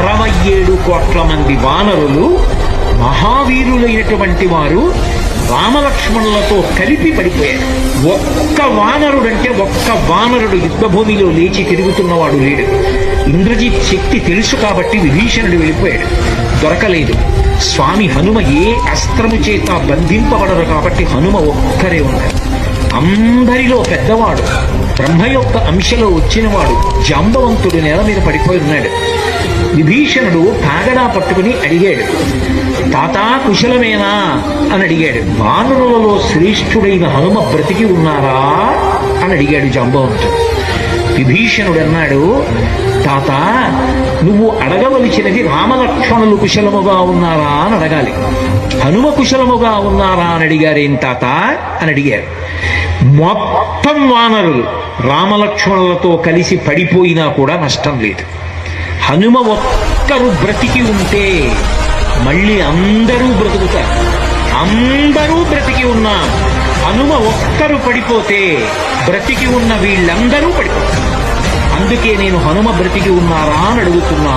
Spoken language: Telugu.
67 కోట్ల మంది వానరులు మహావీరులైనటువంటి వారు రామలక్ష్మణులతో కలిపి పడిపోయారు. ఒక్క వానరుడు యుద్ధభూమిలో లేచి తిరుగుతున్నవాడు లేడు. ఇంద్రజిత్ శక్తి తెలుసు కాబట్టి విభీషణుడు వెళ్ళిపోయాడు, దొరకలేదు. స్వామి హనుమ ఏ అస్త్రము చేత బంధింపబడరు కాబట్టి హనుమ ఒక్కరే ఉన్నారు. అందరిలో పెద్దవాడు, బ్రహ్మ యొక్క అంశలో వచ్చినవాడు జాంబవంతుడు నేల మీద పడిపోయి ఉన్నాడు. విభీషణుడు కాగడా పట్టుకుని అడిగాడు, తాతా కుశలమేనా అని అడిగాడు. వానరులలో శ్రేష్ఠుడైన హనుమ బ్రతికి ఉన్నారా అని అడిగాడు జాంబవంతుడు. విభీషణుడు అన్నాడు, తాత, నువ్వు అడగవలసినది రామలక్ష్మణులు కుశలముగా ఉన్నారా అని అడగాలి. హనుమ కుశలముగా ఉన్నారా అని అడిగారేం తాత అని అడిగారు. మొత్తం వానరులు రామలక్ష్మణులతో కలిసి పడిపోయినా కూడా నష్టం లేదు. హనుమ ఒక్కరు బ్రతికి ఉంటే మళ్ళీ అందరూ బ్రతుకుతారు. అందరూ బ్రతికి ఉన్నాం. హనుమ ఒక్కరు పడిపోతే బ్రతికి ఉన్న వీళ్ళందరూ పడిపోతారు. అందుకే నేను హనుమ బ్రతికి ఉన్నారా అని అడుగుతున్నా.